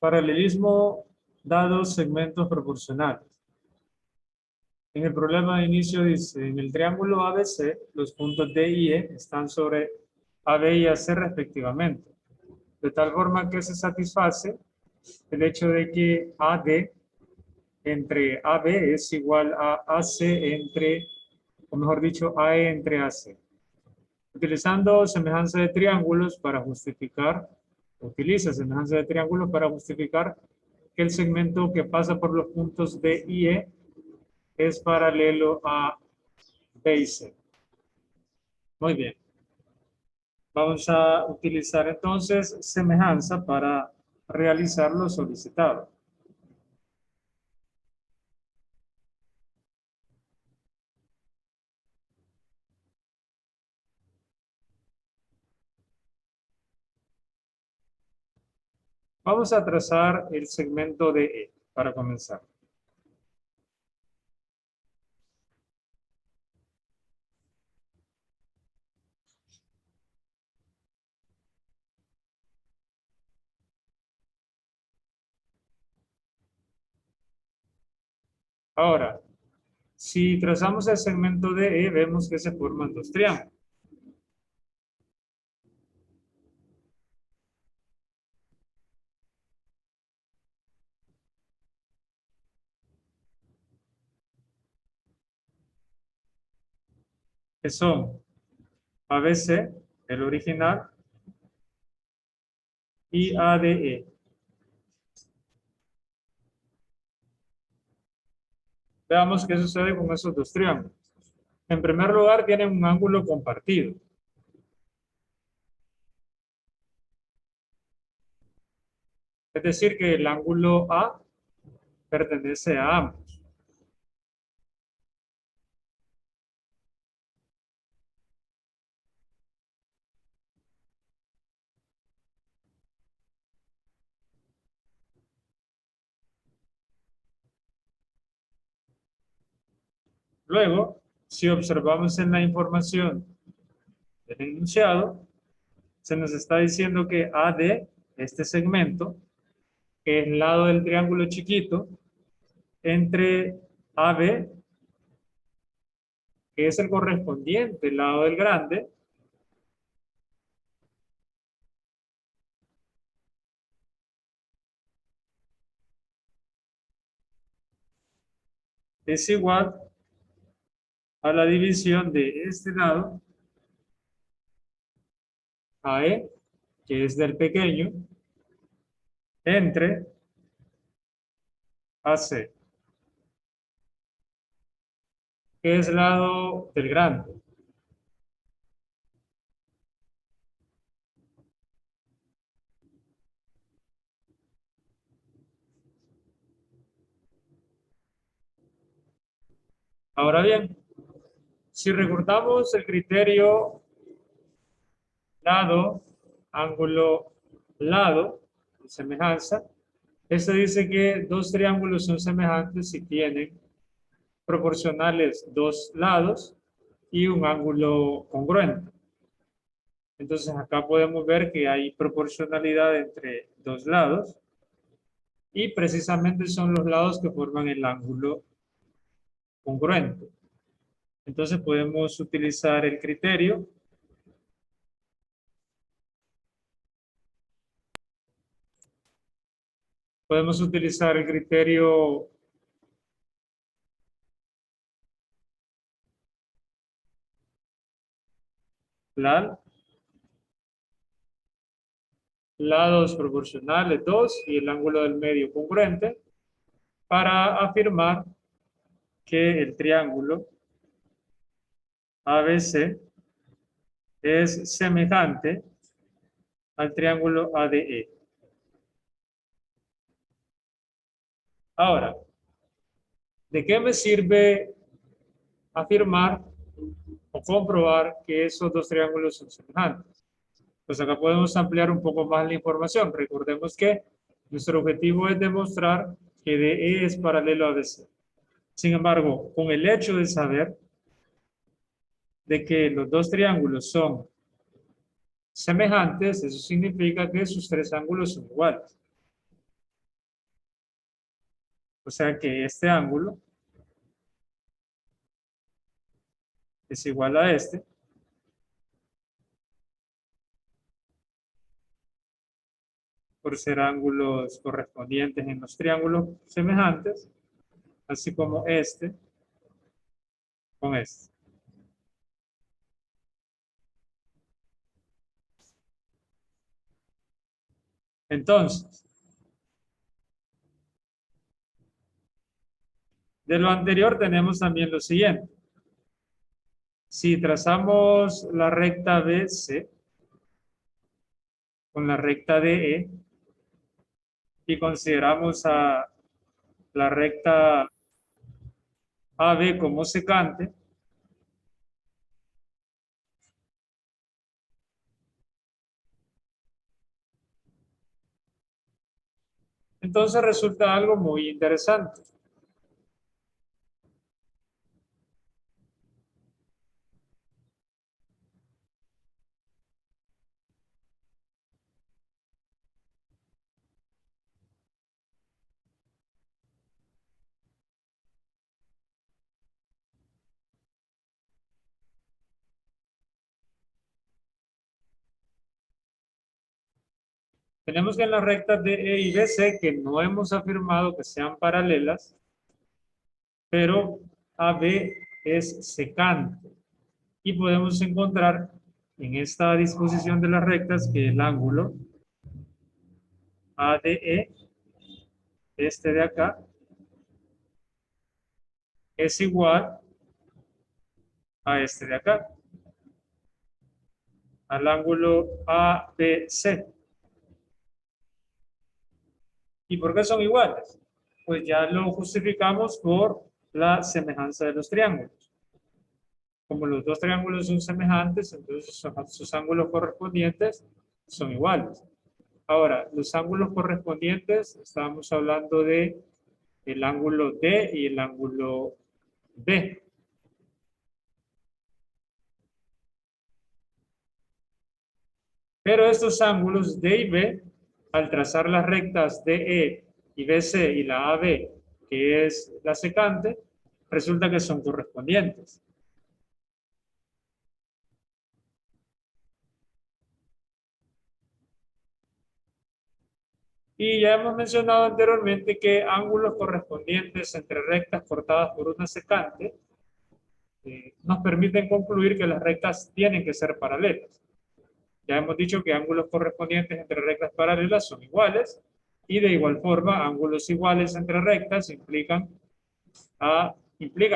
Paralelismo dados segmentos proporcionales. En el problema de inicio dice, en el triángulo ABC, los puntos D y E están sobre AB y AC respectivamente. De tal forma que se satisface el hecho de que AD entre AB es igual a AC entre, o mejor dicho, AE entre AC. Utilizando semejanza de triángulos para justificar, utiliza semejanza de triángulos para justificar que el segmento que pasa por los puntos D y E es paralelo a B y C. Muy bien. Vamos a utilizar entonces semejanza para realizar lo solicitado. Vamos a trazar el segmento de E para comenzar. Ahora, si trazamos el segmento de E, vemos que se forman dos triángulos. Que son ABC, el original, y ADE. Veamos qué sucede con esos dos triángulos. En primer lugar, tienen un ángulo compartido. Es decir, que el ángulo A pertenece a ambos. Luego, si observamos en la información del enunciado, se nos está diciendo que AD, este segmento, que es el lado del triángulo chiquito, entre AB, que es el correspondiente lado del grande, es igual a la división de este lado, AE, que es del pequeño, entre AC, que es lado del grande. Ahora bien, si recordamos el criterio lado, ángulo, lado, semejanza, este dice que dos triángulos son semejantes si tienen proporcionales dos lados y un ángulo congruente. Entonces acá podemos ver que hay proporcionalidad entre dos lados y precisamente son los lados que forman el ángulo congruente. Entonces podemos utilizar el criterio LAL, lados proporcionales 2 y el ángulo del medio congruente, para afirmar que el triángulo ABC es semejante al triángulo ADE. Ahora, ¿de qué me sirve afirmar o comprobar que esos dos triángulos son semejantes? Pues acá podemos ampliar un poco más la información. Recordemos que nuestro objetivo es demostrar que DE es paralelo a ABC. Sin embargo, con el hecho de saber de que los dos triángulos son semejantes, eso significa que sus tres ángulos son iguales. O sea que este ángulo es igual a este. Por ser ángulos correspondientes en los triángulos semejantes, así como este con este. Entonces, de lo anterior tenemos también lo siguiente. Si trazamos la recta BC con la recta DE y consideramos a la recta AB como secante, entonces resulta algo muy interesante. Tenemos que en las rectas DE y BC, que no hemos afirmado que sean paralelas, pero AB es secante. Y podemos encontrar en esta disposición de las rectas que el ángulo ADE, este de acá, es igual a este de acá, al ángulo ABC. ¿Y por qué son iguales? Pues ya lo justificamos por la semejanza de los triángulos. Como los dos triángulos son semejantes, entonces sus ángulos correspondientes son iguales. Ahora, los ángulos correspondientes, estábamos hablando de el ángulo D y el ángulo B. Pero estos ángulos D y B, al trazar las rectas DE y BC y la AB, que es la secante, resulta que son correspondientes. Y ya hemos mencionado anteriormente que ángulos correspondientes entre rectas cortadas por una secante nos permiten concluir que las rectas tienen que ser paralelas. Ya hemos dicho que ángulos correspondientes entre rectas paralelas son iguales y de igual forma ángulos iguales entre rectas implica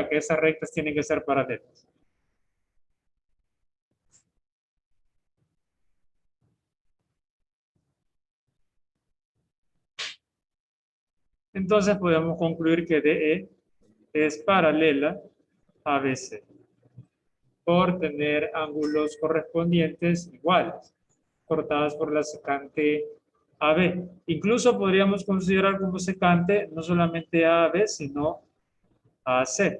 que esas rectas tienen que ser paralelas. Entonces podemos concluir que DE es paralela a BC por tener ángulos correspondientes iguales, cortadas por la secante AB. Incluso podríamos considerar como secante no solamente a AB, sino a AC.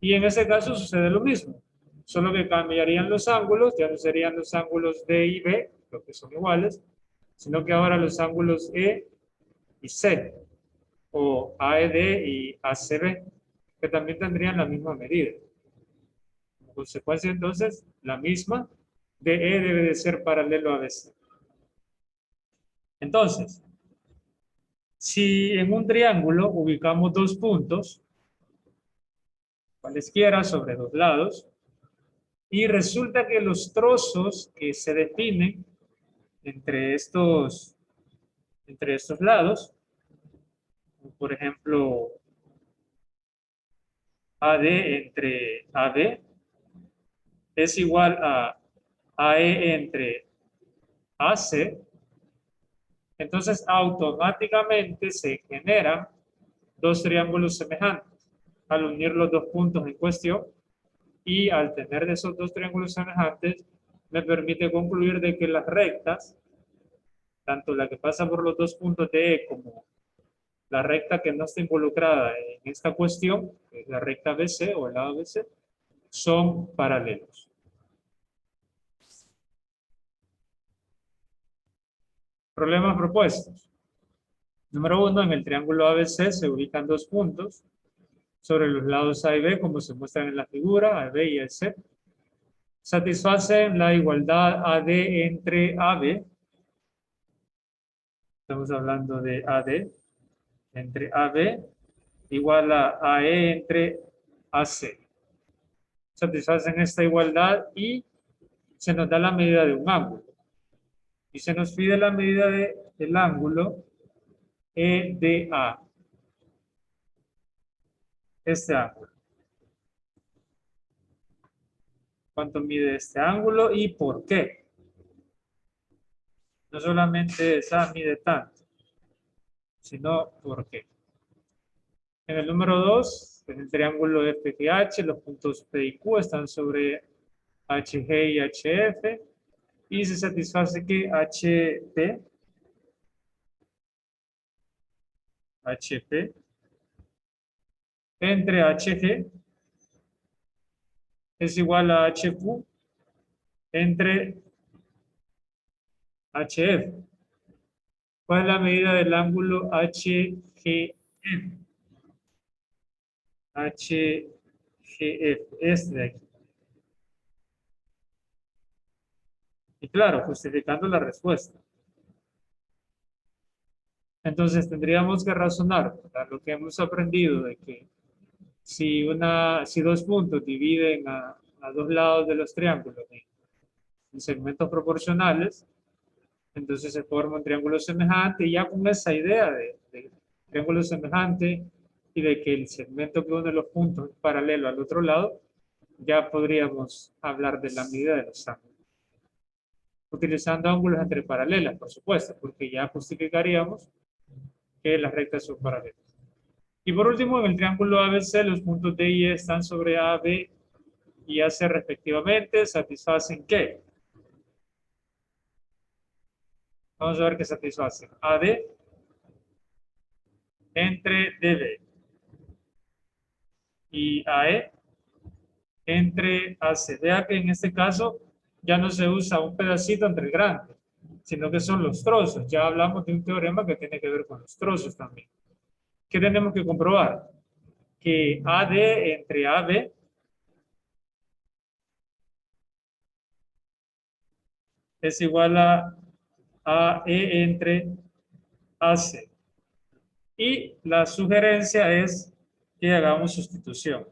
Y en ese caso sucede lo mismo, solo que cambiarían los ángulos, ya no serían los ángulos D y B, lo que son iguales, sino que ahora los ángulos E y C, o AED y ACB, que también tendrían la misma medida. En consecuencia, entonces, la misma DE debe de ser paralelo a BC. Entonces, si en un triángulo ubicamos dos puntos, cualesquiera sobre dos lados, y resulta que los trozos que se definen entre estos lados, por ejemplo, AD entre AB, es igual a AE entre AC, entonces automáticamente se generan dos triángulos semejantes al unir los dos puntos en cuestión, y al tener esos dos triángulos semejantes me permite concluir de que las rectas, tanto la que pasa por los dos puntos de E como la recta que no está involucrada en esta cuestión, que es la recta BC o el lado BC, son paralelos. Problemas propuestos. Número 1, en el triángulo ABC se ubican dos puntos sobre los lados A y B, como se muestran en la figura, AB y AC. Satisfacen la igualdad AD entre AB. Estamos hablando de AD entre AB igual a AE entre AC. Satisfacen esta igualdad y se nos da la medida de un ángulo. Y se nos pide la medida del ángulo EDA. Este ángulo. ¿Cuánto mide este ángulo y por qué? No solamente esa mide tanto, sino por qué. En el número 2, en el triángulo FGH, los puntos P y Q están sobre HG y HF y se satisface que HP entre HG es igual a HQ entre HF. ¿Cuál es la medida del ángulo HGF? HGF, este de aquí. Y claro, justificando la respuesta. Entonces tendríamos que razonar lo que hemos aprendido de que si dos puntos dividen a dos lados de los triángulos en segmentos proporcionales, entonces se forma un triángulo semejante y ya con esa idea de triángulo semejante y de que el segmento que une los puntos es paralelo al otro lado, ya podríamos hablar de la medida de los ángulos. Utilizando ángulos entre paralelas, por supuesto, porque ya justificaríamos que las rectas son paralelas. Y por último, en el triángulo ABC, los puntos D y E están sobre AB y AC respectivamente, satisfacen ¿qué? Vamos a ver qué satisfacen. AD entre DB y AE entre AC. Vea que en este caso ya no se usa un pedacito entre el grande, sino que son los trozos. Ya hablamos de un teorema que tiene que ver con los trozos también. ¿Qué tenemos que comprobar? Que AD entre AB es igual a AE entre AC. Y la sugerencia es que hagamos sustitución.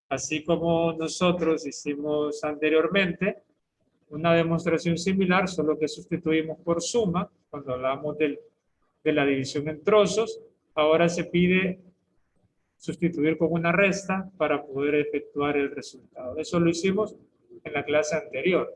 Así como nosotros hicimos anteriormente una demostración similar, solo que sustituimos por suma, cuando hablamos de la división en trozos, ahora se pide sustituir con una resta para poder efectuar el resultado. Eso lo hicimos en la clase anterior.